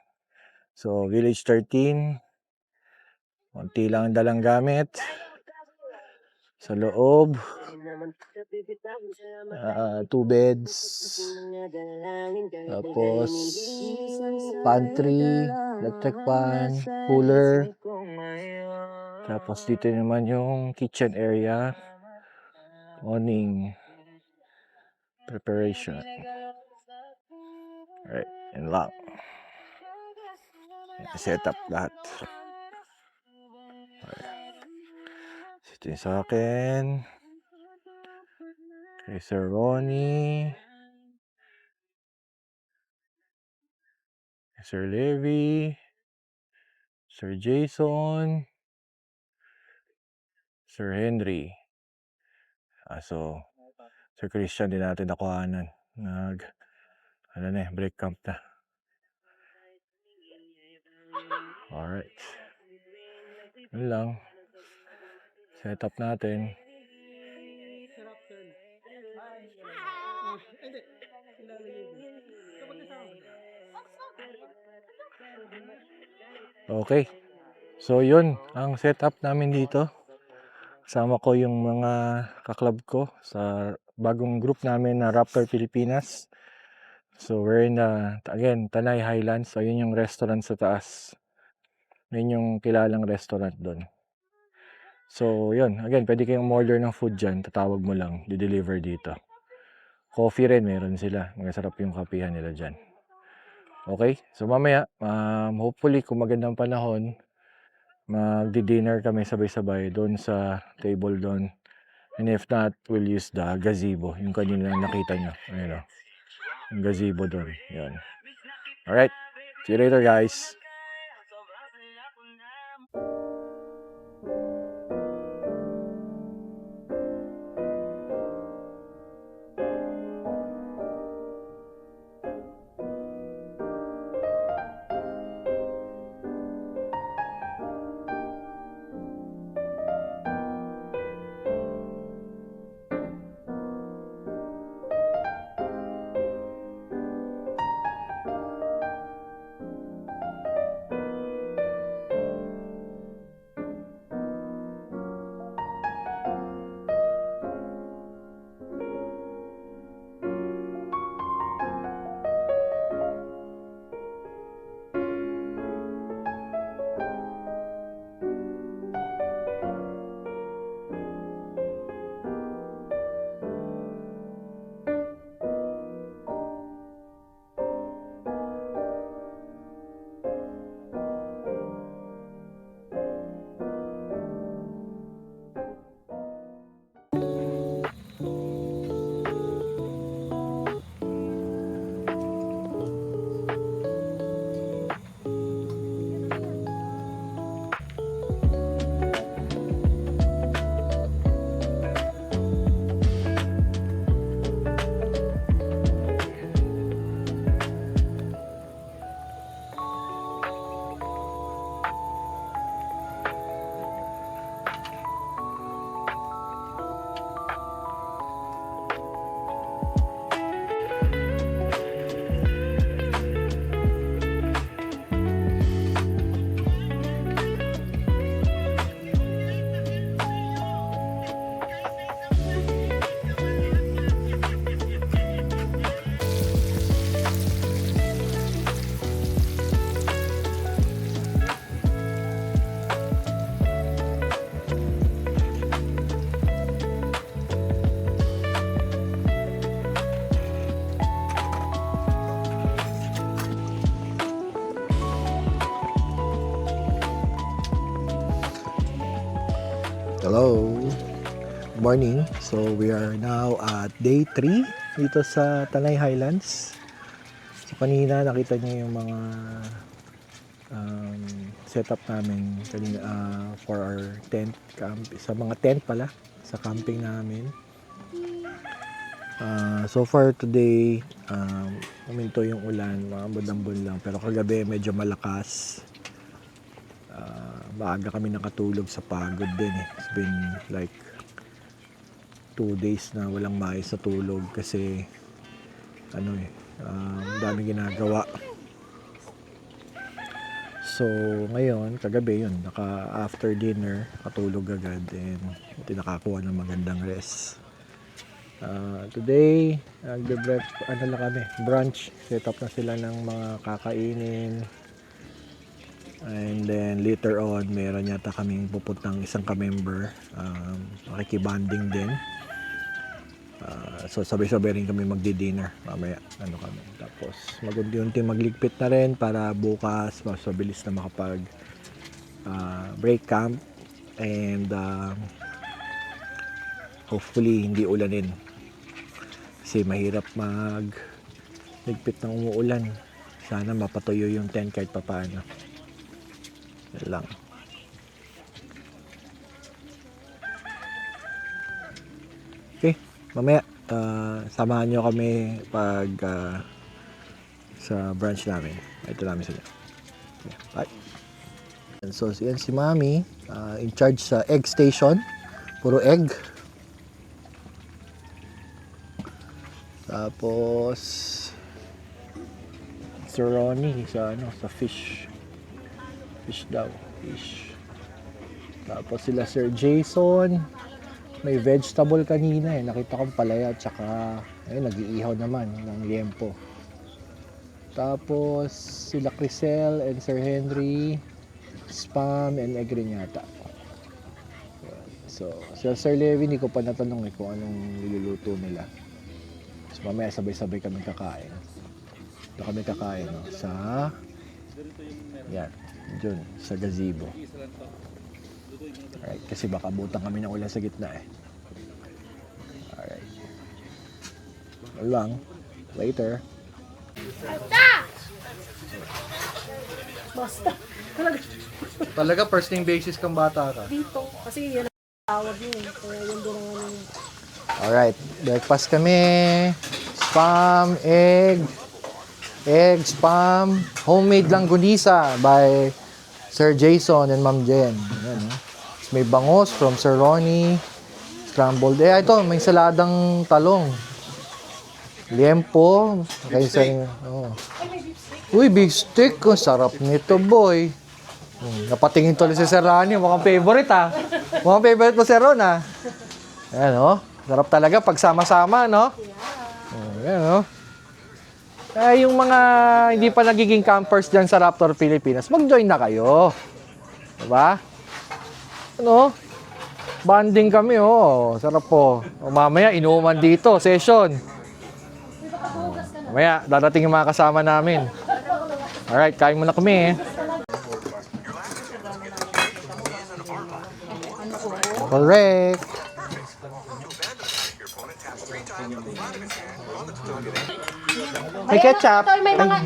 S1: So, Village 13. Konti lang ang dalang gamit. Sa loob. 2 beds. Tapos, pantry, electric pan, cooler. Tapos, dito naman yung kitchen area. Awning. Preparation. Alright, yun lang. Set up lahat. Ito yung sa akin. Kay Sir Ronnie. Sir Levi. Sir Jason. Sir Henry. So, Sir Christian din natin nakuhanan. Break camp na. Alright. Yun lang. Set up natin. Okay. So, yun ang setup namin dito. Kasama ko yung mga kaklab ko sa bagong group namin na Raptor Pilipinas. So, we're in again, Tanay Highlands. So, yun yung restaurant sa taas. Yun yung kilalang restaurant doon. So, yun. Again, pwede kayong order ng food dyan. Tatawag mo lang. Di-deliver dito. Coffee rin, meron sila. Masarap yung kapihan nila dyan. Okay? So, mamaya, hopefully, kung magandang panahon, magdi-dinner kami sabay-sabay doon sa table doon. And if not, we'll use the gazebo. Yung kanina nakita nyo. Ayun o. Yung gazebo doon. Yan. Alright. See you later, guys. Hello. Morning. So we are now at day 3 dito sa Tanay Highlands. So kanina nakita niyo yung mga setup namin kanina for our tent camp, sa mga tent pala sa camping namin. So far today, huminto yung ulan, mga ambon lang, pero kagabi medyo malakas. Maaga kami nakatulog sa pagod din eh. It's been like 2 days na walang maayos sa tulog kasi dami ginagawa. So ngayon, kagabi yun, after dinner, katulog agad and nakakuha ng magandang rest. Today, brunch. Set up na sila ng mga kakainin. And then later on, meron yata kaming pupuntang isang ka-member. Makikibanding din. So sabay-sabay rin kami magdi-dinner. Mamaya, kami. Tapos mag-unti-unti magligpit na rin para bukas mas mabilis na makapag break camp. And hopefully hindi ulanin. Kasi mahirap magligpit ng umuulan. Sana mapatuyo yung tent kahit papaano. Yan lang. Okay, mamaya samahan nyo kami pag sa branch namin. Ito namin sila. Okay, bye. And so yan si Mami, in charge sa egg station. Puro egg. Tapos Sir Ronnie sa fish daw. Tapos sila Sir Jason, may vegetable kanina eh. Nakita kong palaya at saka nag-iihaw naman ng liempo. Tapos sila Crisel and Sir Henry, spam and egg rin yata. So Sir Levi, hindi ko pa natanong kung anong niluluto nila. So mamaya sabay-sabay kami kakain. Ito kami kakain sa dun, sa gazebo. Alright, kasi baka butang kami ng ulan sa gitna eh. Alright. Lang. Later.
S5: Basta.
S1: Talaga first name basis kang bata ka?
S5: Dito. Kasi yan ang tawag niyo. Kaya yun din ang ano.
S1: Alright, breakfast kami. Spam, egg, spam, homemade langganisa by Sir Jason and Ma'am Jen. Ayan, may bangos from Sir Ronnie, scrambled ito, may saladang talong. Liempo, Uy, beef steak, ang sarap nito, boy. Napatingin tuloy si Sir Ronnie, mukhang favorite Mukhang favorite mo, Sir Ron Ayan, sarap talaga pag sama-sama, no? Ayan, yung mga hindi pa nagiging campers dyan sa Raptor Pilipinas, mag-join na kayo. Diba? Banding kami, sarap po. Mamaya, inuman dito, session. Mamaya, dadating yung mga kasama namin. Alright, kain muna kami. Correct. May ketchup.
S5: Tol, may mga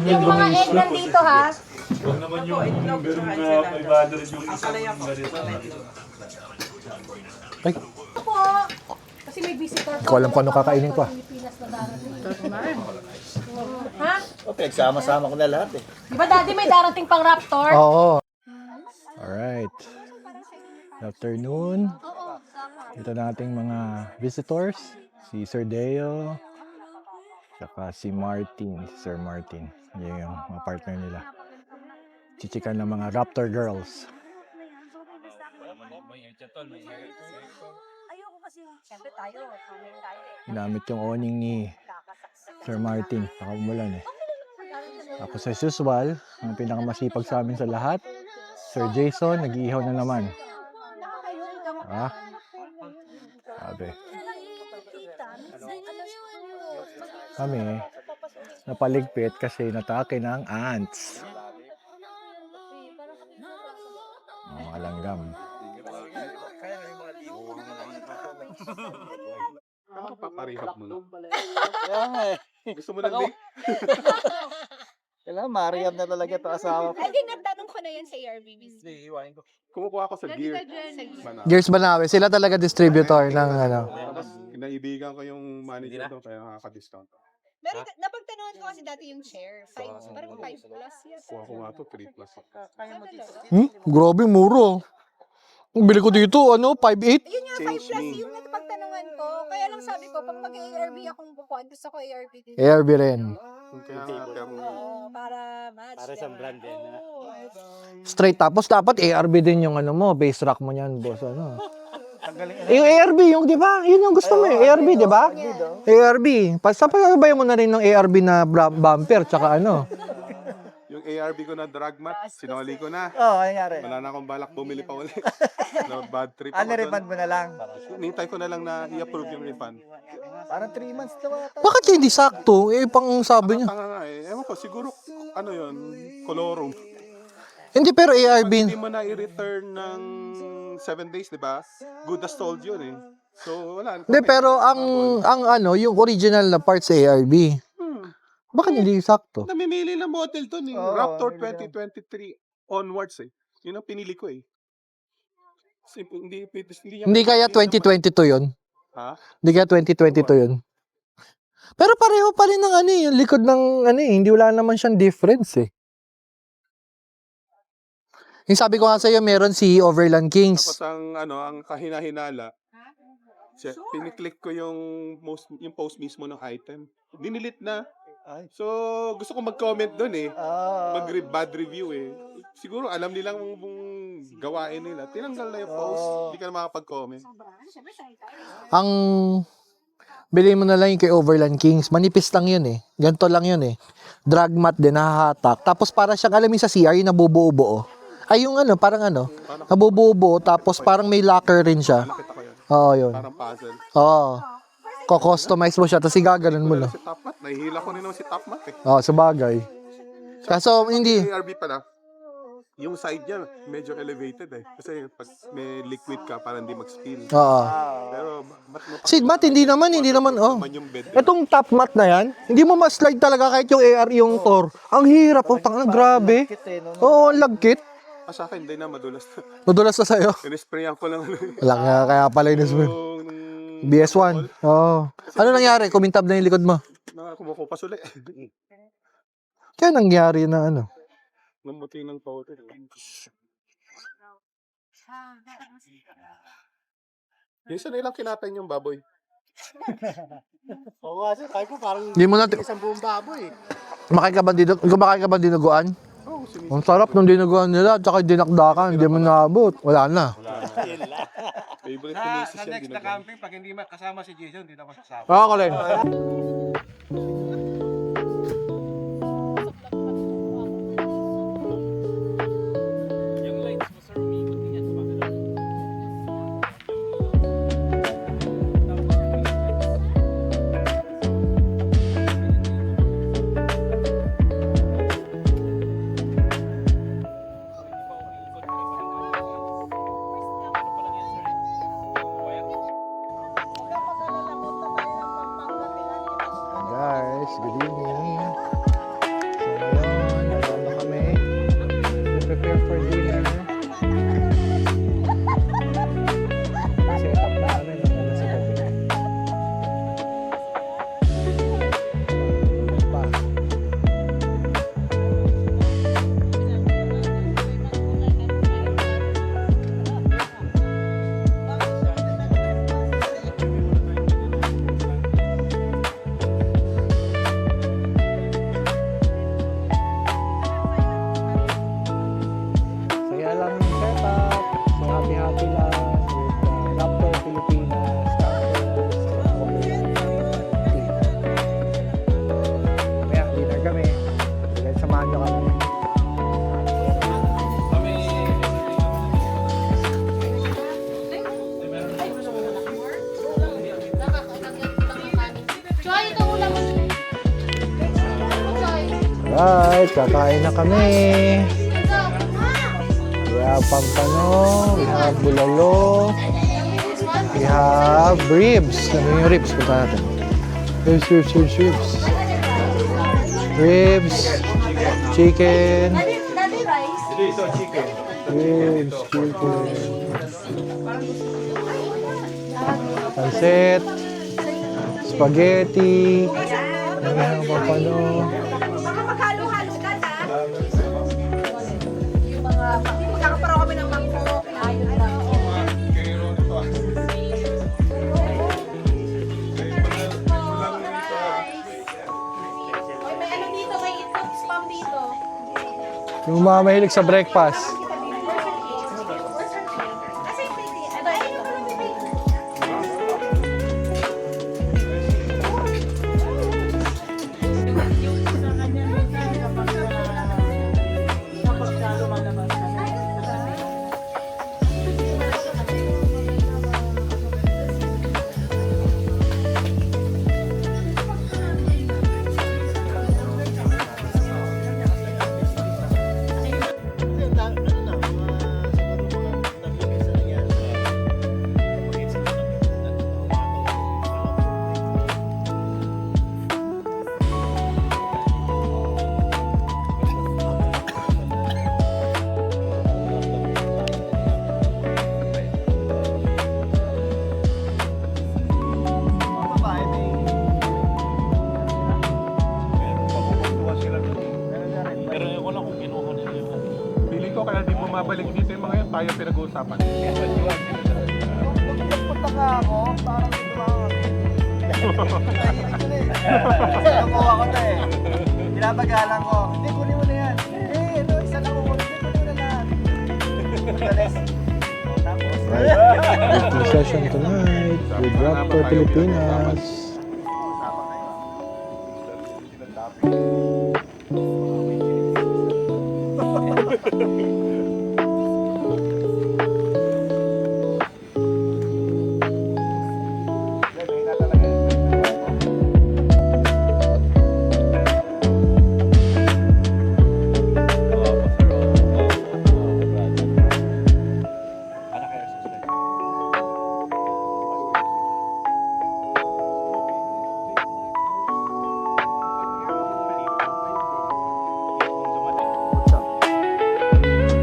S5: egg nandito ha.
S6: Huwag naman yung ganun na 500 yung isang ganito.
S1: Ay,
S5: Po. Kasi may visitor
S1: hindi ko alam kung ano kakainin ko.
S5: Pilipinas na darating. Ha?
S4: Pinagsama-sama ko na lahat eh.
S5: Di ba daddy may darating pang Raptor?
S1: Oo. Alright. Good afternoon. Ito nating mga visitors. Si Sir Deo. Saka si Martin. Si Sir Martin. Yan yung mga partner nila. Chichikan ng mga Raptor Girls. Ginamit yung awning ni Sir Martin. Nakaumulan eh. Tapos as usual, ang pinakamasipag sa amin sa lahat, Sir Jason, nag-iihaw na naman. Sabi. Kami, napaligpit kasi natake ng ants. Mga langgam.
S4: Paparehab mo na.
S7: Kaya nga eh.
S4: Gusto mo na link?
S7: Kailangan marihab na talaga to asawa ko.
S5: Ay, di natanong ko na yan sa ARBB.
S7: Iiwain ko.
S4: Kumukuha ako sa gear. Manaw.
S1: Gears Banawe, sila talaga distributor ng ano.
S4: Tapos, kinaibigan ko yung manager doon, kaya nakaka-discount.
S5: Meron, napagtanungan ko kasi dati yung share. Parang 5 plus yes.
S4: Kuha ko nga to, 3 plus.
S1: Grabe, muro. Ang bili ko dito, ano, 5.8?
S5: Yun nga, 5
S4: Change
S5: plus
S4: me.
S5: yung napagtanungan ko. Kaya lang sabi ko, pag mag-ARB akong bukuan, gusto ko ARB din.
S1: ARB rin.
S4: Kaya nga, pero
S5: Oo, para match.
S7: Para sa brand din.
S1: Straight. Tapos dapat ARB din yung ano mo, base rack mo niyan, boss. Ano.
S7: Ang galing.
S1: Yung ARB, yung di ba? Yun yung gusto mo, ARB, di ba? ARB. Basta pagkakabay mo na rin ng ARB na bumper, tsaka ano.
S4: yung ARB ko na drag mat, sinoli ko na.
S7: Oo, oh, nangyari.
S4: Wala na akong balak bumili pa ulit. Na bad trip
S7: Ano,
S4: ako
S7: refund mo na lang?
S4: Nintay ko na lang na i-approve yung refund.
S7: Parang 3 months na ata.
S1: Bakit hindi sakto? Eh, pang sabi niya.
S4: Tanga nga eh. Ewan ko, siguro, ano yun, kolorum.
S1: Hindi, pero ARB.
S4: Hindi mo na i-return ng 7 days, di ba? Good as told yun eh. So, wala.
S1: Hindi, pero ang ano, yung original na parts sa ARB. Bakit hindi sakto?
S4: Namimili ng model to ni
S7: Oo,
S4: Raptor
S7: hindi
S4: 2023 onwards eh. Yun ang pinili ko eh. Simple,
S1: Hindi kaya 2022 yun?
S4: Ha?
S1: Hindi kaya 2022 yun? Pero pareho pa rin ng ano eh, yung likod ng ano eh, hindi wala naman siyang difference eh. Yung sabi ko nga sa'yo, meron si Overland Kings.
S4: Tapos ang kahina-hinala, piniklik ko yung post mismo ng item. Dinilit na. So, gusto ko mag-comment doon eh. Bad review eh. Siguro alam nilang gawain nila. Tinanggal na yung post. Hindi ka na makapag-comment.
S1: Ang bili mo na lang yung kay Overland Kings. Manipis lang yun eh. Ganito lang yun eh. Drag mat din, nahahatak. Tapos para siyang alamin sa CR, yung nabubuo-buo. Ay yung ano, parang ano, nabubuo-buo. Tapos parang may locker rin siya.
S4: Nakita ko yun.
S1: Oo, yun.
S4: Parang puzzle.
S1: Oo. Ko-customize mo siya, tapos igaganon mo lang.
S4: Si Top Mat. Nahihila ko rin naman si Top Mat eh.
S1: Oo, sa bagay. Kaso hindi.
S4: ARB pala. Yung side niya, medyo elevated eh. Kasi pag may liquid ka, parang hindi mag-spill.
S1: Oo.
S4: Pero,
S1: Si mat, hindi naman, oh.
S4: naman yung bed.
S1: Itong top mat na yan, hindi mo ma-slide talaga kahit yung AR, yung Thor. Ang hirap, oh, tanga, grabe. Oo, ang lagkit.
S4: Sa akin, hindi na, madulas na.
S1: Madulas na sa'yo.
S4: In-sprayan ko lang.
S1: Wala nga, kaya pala yun.
S4: Yung
S1: BS1. Oo. Ano nangyari? Kumintab na yung likod mo.
S4: kumukupas ulit.
S1: Kaya nangyari na ano.
S4: Namuti ng powder. Minsan ilang kinatay yung baboy.
S7: Oo nga sir, ko parang
S1: Hindi mo natin,
S7: isang buong baboy.
S1: kumakain ka ba dinuguan?
S4: Oo,
S1: Ang sarap ng dinuguan nila, tsaka dinakdakan, hindi mo naabot. Wala na.
S4: favorite kinisis yan.
S7: Next na camping, pag hindi kasama si Jason, hindi na ako sasama.
S1: Ako rin.
S6: Yung lights mo, sir, umiikot din yan. Gumagalaw.
S1: Guys, good evening. So ngayon, nandun na kami. Prepare for dinner. Set up na kami ng ano sa gabi. Pa. Saya lang yung setup. So happy lang with Raptor Pilipinas. Kaya dinner kami. Kaya samahan nyo kami.
S2: Joy, ito ulam mo. Joy.
S1: Alright, kakain na kami. We have pampano, we have bulalo, we We have ribs. Ano yung ribs? Punta natin. Ribs. Ribs. Chicken. Ribs. Chicken. Pansit. Spaghetti. Ano pa pano?
S5: Baka maghalo-halo ka na. Yung mga, magkakaparao kami ng mangkok. Ayun lang. Oy, may ano dito, may itlog spam dito.
S1: Yung mga mahilig sa breakfast.
S5: Kasi ito, ayun pala may
S4: Feeling ko kaya di bumabalik dito yung mga yan, tayo pinag-uusapan.
S7: Punta ka ako, parang ito mga nakuha ko to eh. Pinapagalan ko. Hindi, kunin mo na yan. Ano, isa lang ako. Hindi, kunin mo na lahat. Madalas. Tapos.
S1: Eating session tonight with Raptor Pilipinas.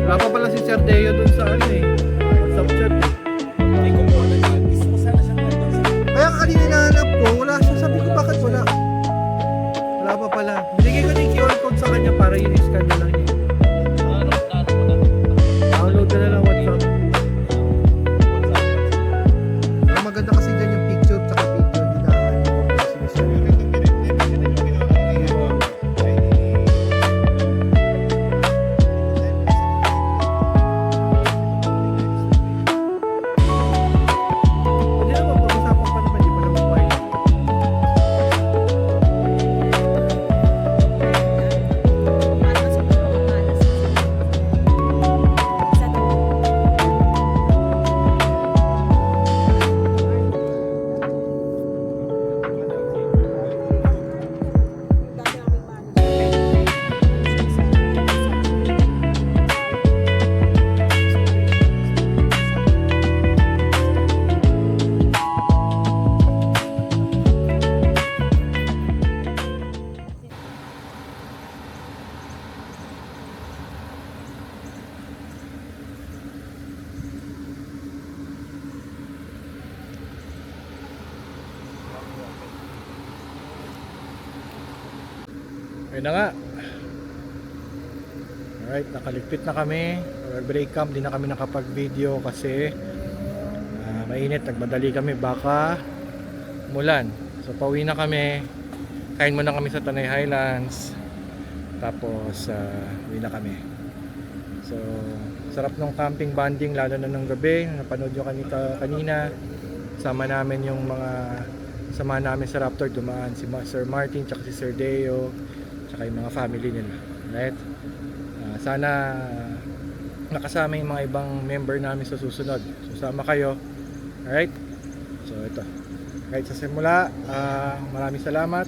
S1: Wala pa pala si Sir Deo dun sa ano eh. WhatsApp chat eh. Kaya kanina hinahanap ko, wala siya. Sabi ko bakit wala? Wala pa pala. Binigay ko na yung QR code sa kanya para i-scan na lang niya. Download na lang WhatsApp. Ang maganda kasi dyan yung picture tsaka video. Hindi na sinisend. Hindi naman, pag-usapan pa naman, di pa naman wine. Ayun na nga. Alright, nakaligpit na kami. Break camp, di na kami nakapag-video kasi mainit, nagmadali kami, baka mulan. So pauwi na kami. Kain muna kami sa Tanay Highlands. Tapos uwi na kami. So sarap ng camping bonding lalo na ng gabi. Napanood nyo kanina. Sama namin yung mga sama namin sa Raptor, dumaan si Sir Martin tsaka si Sir Deo tsaka yung mga family nila. Right? Sana nakasama yung mga ibang member namin sa susunod. Susama kayo. Alright? So ito. Kahit sa simula, maraming salamat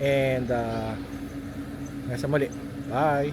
S1: and hanggang sa muli. Bye!